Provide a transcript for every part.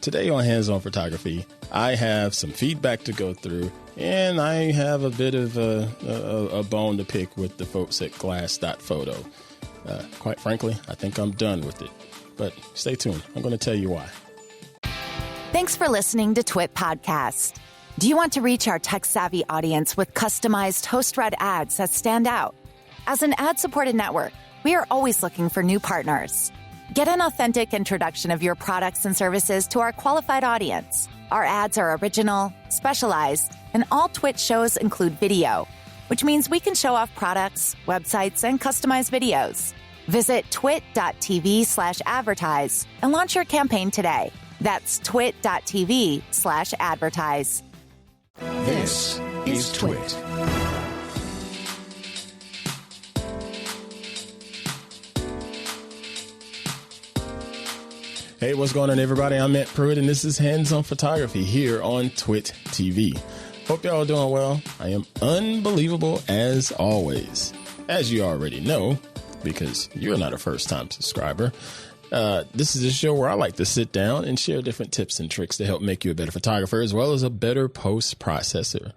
Today on Hands On Photography, I have some feedback to go through, and I have a bit of a bone to pick with the folks at Glass.photo. Quite frankly, I think I'm done with it. But stay tuned. I'm going to tell you why. Thanks for listening to Twit Podcast. Do you want to reach our tech-savvy audience with customized host-read ads that stand out? As an ad-supported network, we are always looking for new partners. Get an authentic introduction of your products and services to our qualified audience. Our ads are original, specialized, and all Twit shows include video, which means we can show off products, websites, and customized videos. Visit twit.tv/advertise and launch your campaign today. That's twit.tv/advertise. This is Twit. Hey, what's going on, everybody? I'm Matt Pruitt, and this is Hands On Photography here on Twit TV. Hope y'all are doing well. I am unbelievable as always. As you already know, because you're not a first-time subscriber, this is a show where I like to sit down and share different tips and tricks to help make you a better photographer as well as a better post-processor.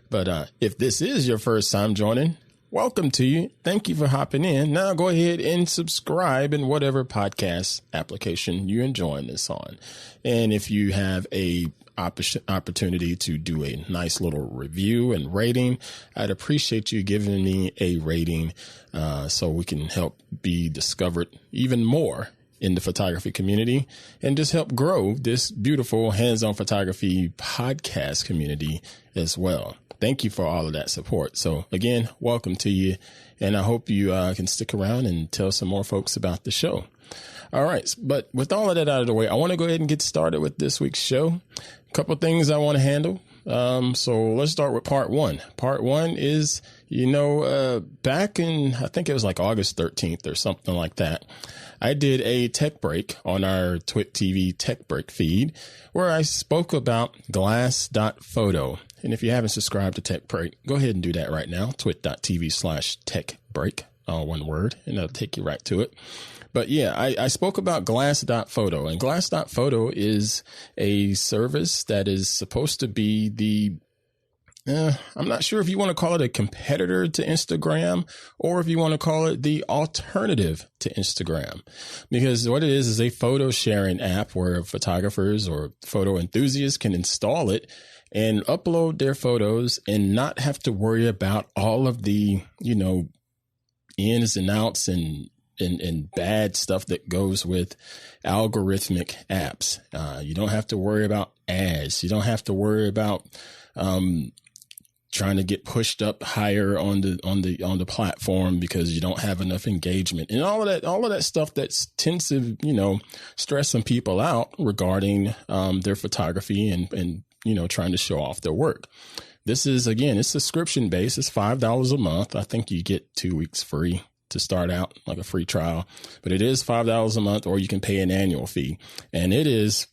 But if this is your first time joining, welcome to you. Thank you for hopping in. Now go ahead and subscribe in whatever podcast application you're enjoying this on. And if you have a opportunity to do a nice little review and rating, I'd appreciate you giving me a rating so we can help be discovered even more in the photography community and just help grow this beautiful hands-on photography podcast community as well. Thank you for all of that support. So again, welcome to you. And I hope you can stick around and tell some more folks about the show. All right. But with all of that out of the way, I want to go ahead and get started with this week's show. A couple of things I want to handle. So let's start with part one. Part one is, back in, I think it was like August 13th or something like that, I did a tech break on our Twit TV tech break feed where I spoke about Glass.photo. And if you haven't subscribed to Tech Break, go ahead and do that right now. Twit.tv/Tech Break, all one word, and that'll take you right to it. But yeah, I spoke about Glass.photo, and Glass.photo is a service that is supposed to be the I'm not sure if you want to call it a competitor to Instagram or if you want to call it the alternative to Instagram, because what it is a photo sharing app where photographers or photo enthusiasts can install it and upload their photos and not have to worry about all of the, ins and outs and bad stuff that goes with algorithmic apps. You don't have to worry about ads. You don't have to worry about, trying to get pushed up higher on the platform because you don't have enough engagement and all of that stuff that tends to, stress some people out regarding, their photography and trying to show off their work. This is, again, it's subscription based. It's $5 a month. I think you get 2 weeks free to start out, like a free trial, but it is $5 a month, or you can pay an annual fee, and it is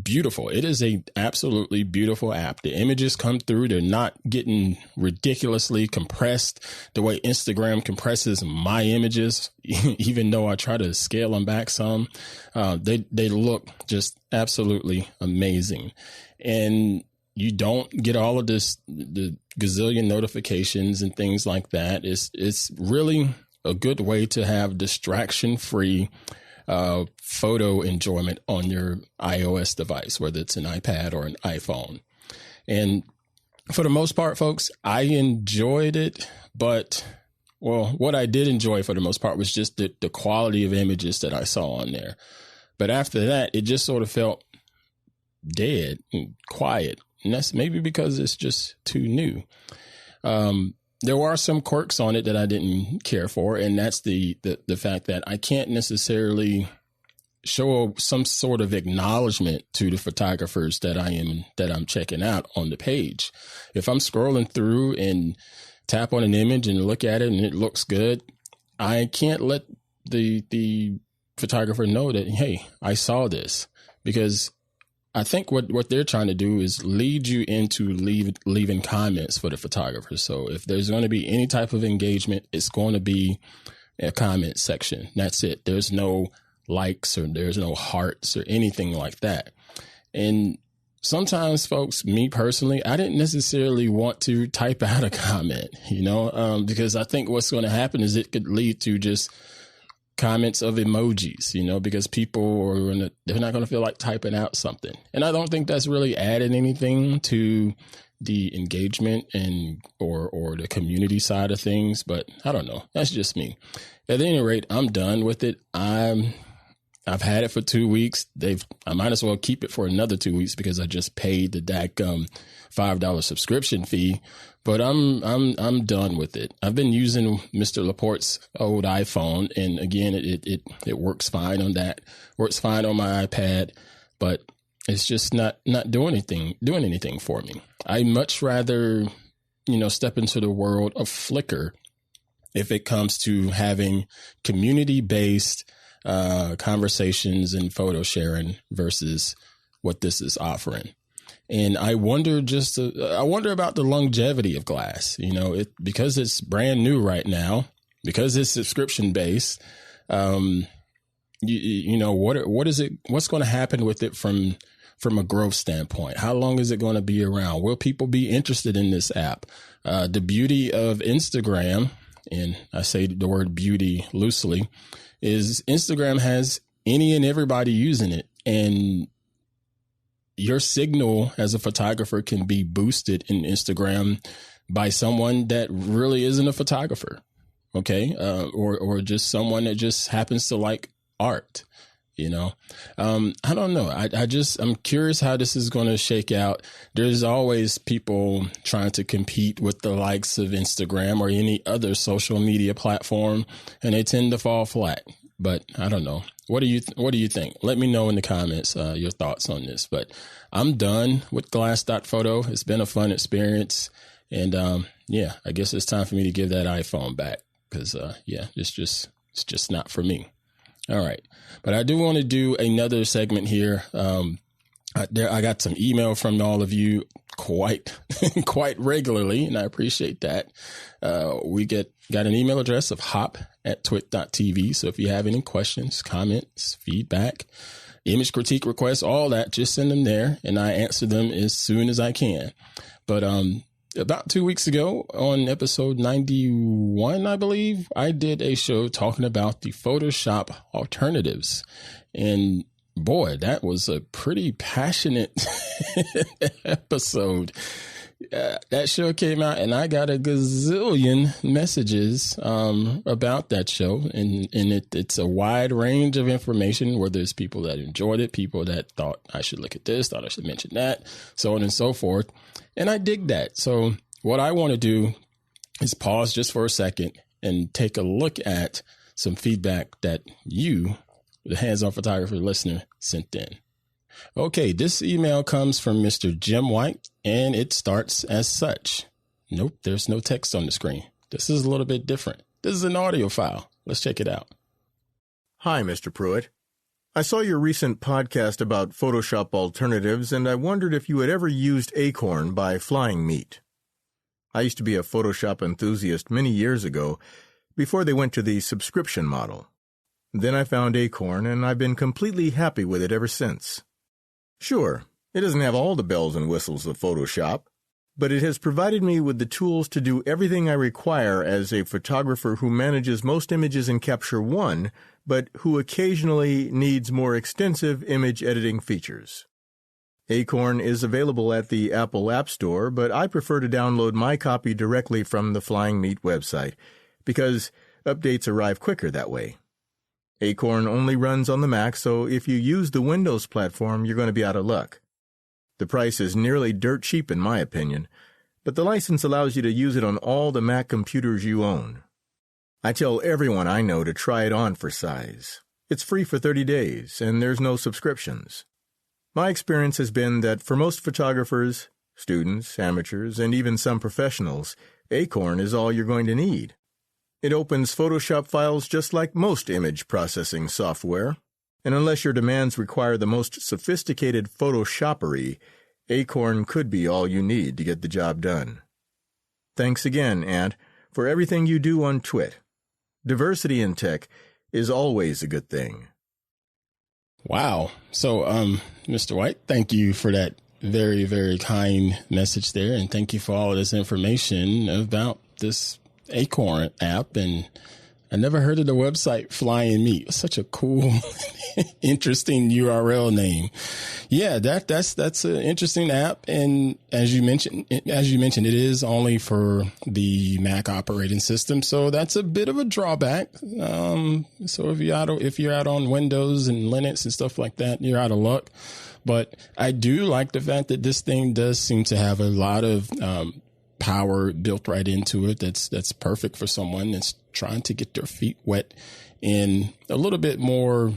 beautiful. It is a absolutely beautiful app. The images come through. They're not getting ridiculously compressed the way Instagram compresses my images, even though I try to scale them back some. They look just absolutely amazing. And you don't get all of the gazillion notifications and things like that. It's really a good way to have distraction-free photo enjoyment on your iOS device, whether it's an iPad or an iPhone. And for the most part, folks, I enjoyed it. But, what I did enjoy for the most part was just the quality of images that I saw on there. But after that, it just sort of felt dead and quiet. And that's maybe because it's just too new. There are some quirks on it that I didn't care for, and that's the fact that I can't necessarily show some sort of acknowledgement to the photographers that I'm checking out on the page. If I'm scrolling through and tap on an image and look at it and it looks good, I can't let the photographer know that, hey, I saw this, because I think what they're trying to do is lead you into leaving comments for the photographer. So if there's going to be any type of engagement, it's going to be a comment section. That's it. There's no likes or there's no hearts or anything like that. And sometimes, folks, me personally, I didn't necessarily want to type out a comment, because I think what's going to happen is it could lead to just comments of emojis, because people they're not going to feel like typing out something. And I don't think that's really added anything to the engagement or the community side of things, but I don't know. That's just me. At any rate, I'm done with it. I've had it for 2 weeks. I might as well keep it for another 2 weeks because I just paid the $5 subscription fee. But I'm done with it. I've been using Mr. Laporte's old iPhone, and again, it works fine on that. Works fine on my iPad, but it's just not doing anything for me. I much rather, step into the world of Flickr if it comes to having community-based conversations and photo sharing versus what this is offering. And I wonder about the longevity of Glass, because it's brand new right now, because it's subscription based. What's going to happen with it from a growth standpoint? How long is it going to be around? Will people be interested in this app? The beauty of Instagram, and I say the word beauty loosely, is Instagram has any and everybody using it, and your signal as a photographer can be boosted in Instagram by someone that really isn't a photographer. Okay. Or just someone that just happens to like art, I don't know. I'm curious how this is going to shake out. There's always people trying to compete with the likes of Instagram or any other social media platform, and they tend to fall flat. But I don't know. What do you think? Let me know in the comments your thoughts on this. But I'm done with Glass.photo. It's been a fun experience, and I guess it's time for me to give that iPhone back because it's just not for me. All right, but I do want to do another segment here. I got some email from all of you quite regularly, and I appreciate that. We got an email address of hop@twit.tv. So if you have any questions, comments, feedback, image critique requests, all that, just send them there, and I answer them as soon as I can. But about 2 weeks ago on episode 91, I believe, I did a show talking about the Photoshop alternatives. And boy, that was a pretty passionate episode. That show came out and I got a gazillion messages about that show. And it's a wide range of information, where there's people that enjoyed it, people that thought I should look at this, thought I should mention that, so on and so forth. And I dig that. So what I want to do is pause just for a second and take a look at some feedback that you, the Hands-On Photographer listener, sent in. Okay, this email comes from Mr. Jim White, and it starts as such. Nope, there's no text on the screen. This is a little bit different. This is an audio file. Let's check it out. Hi, Mr. Pruitt. I saw your recent podcast about Photoshop alternatives, and I wondered if you had ever used Acorn by Flying Meat. I used to be a Photoshop enthusiast many years ago, before they went to the subscription model. Then I found Acorn, and I've been completely happy with it ever since. Sure, it doesn't have all the bells and whistles of Photoshop, but it has provided me with the tools to do everything I require as a photographer who manages most images in Capture One, but who occasionally needs more extensive image editing features. Acorn is available at the Apple App Store, but I prefer to download my copy directly from the Flying Meat website, because updates arrive quicker that way. Acorn only runs on the Mac, so if you use the Windows platform, you're going to be out of luck. The price is nearly dirt cheap in my opinion, but the license allows you to use it on all the Mac computers you own. I tell everyone I know to try it on for size. It's free for 30 days, and there's no subscriptions. My experience has been that for most photographers, students, amateurs, and even some professionals, Acorn is all you're going to need. It opens Photoshop files just like most image processing software, and unless your demands require the most sophisticated Photoshoppery, Acorn could be all you need to get the job done. Thanks again, Ant, for everything you do on Twit. Diversity in tech is always a good thing. Wow. So, Mr. White, thank you for that very, very kind message there. And thank you for all of this information about this Acorn app. And I never heard of the website Flying Meat. It's such a cool, interesting URL name. Yeah, that's an interesting app. And as you mentioned, it is only for the Mac operating system. So that's a bit of a drawback. So if you're out on Windows and Linux and stuff like that, you're out of luck. But I do like the fact that this thing does seem to have a lot of, power built right into it. That's perfect for someone that's trying to get their feet wet in a little bit more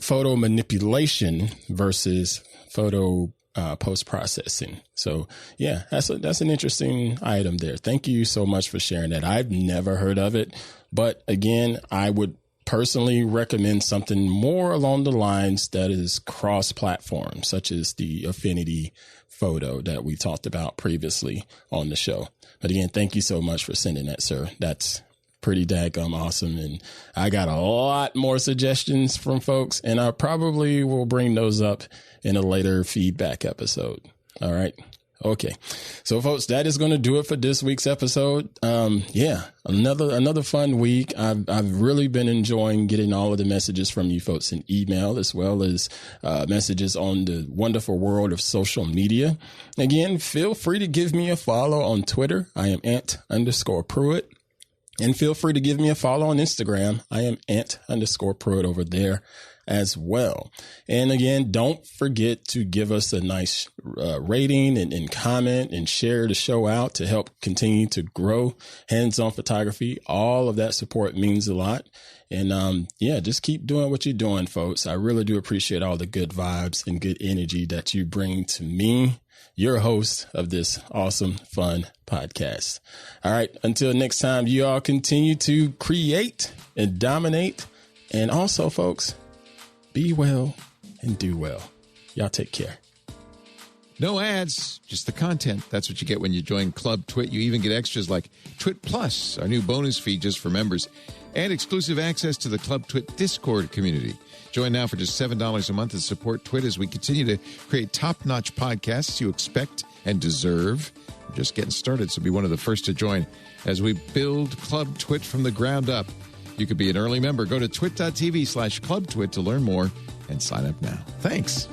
photo manipulation versus photo post processing. So yeah, that's an interesting item there. Thank you so much for sharing that. I've never heard of it, but again, I would personally recommend something more along the lines that is cross-platform, such as the Affinity Photo that we talked about previously on the show. But again, thank you so much for sending that, sir. That's pretty daggum awesome. And I got a lot more suggestions from folks, and I probably will bring those up in a later feedback episode. All right. Okay. So folks, that is going to do it for this week's episode. Yeah, another fun week. I've really been enjoying getting all of the messages from you folks in email, as well as messages on the wonderful world of social media. Again, feel free to give me a follow on Twitter. I am ant_Pruitt. And feel free to give me a follow on Instagram. I am ant_Pruitt over there as well. And again, don't forget to give us a nice rating and comment and share the show out to help continue to grow Hands-On Photography. All of that support means a lot. And yeah, just keep doing what you're doing, folks. I really do appreciate all the good vibes and good energy that you bring to me, your host of this awesome, fun podcast. All right. Until next time, you all continue to create and dominate. And also, folks, be well and do well. Y'all take care. No ads, just the content. That's what you get when you join Club Twit. You even get extras like Twit Plus, our new bonus feed just for members, and exclusive access to the Club Twit Discord community. Join now for just $7 a month and support Twit as we continue to create top-notch podcasts you expect and deserve. We're just getting started, so be one of the first to join as we build Club Twit from the ground up. You could be an early member. Go to twit.tv/clubtwit to learn more and sign up now. Thanks.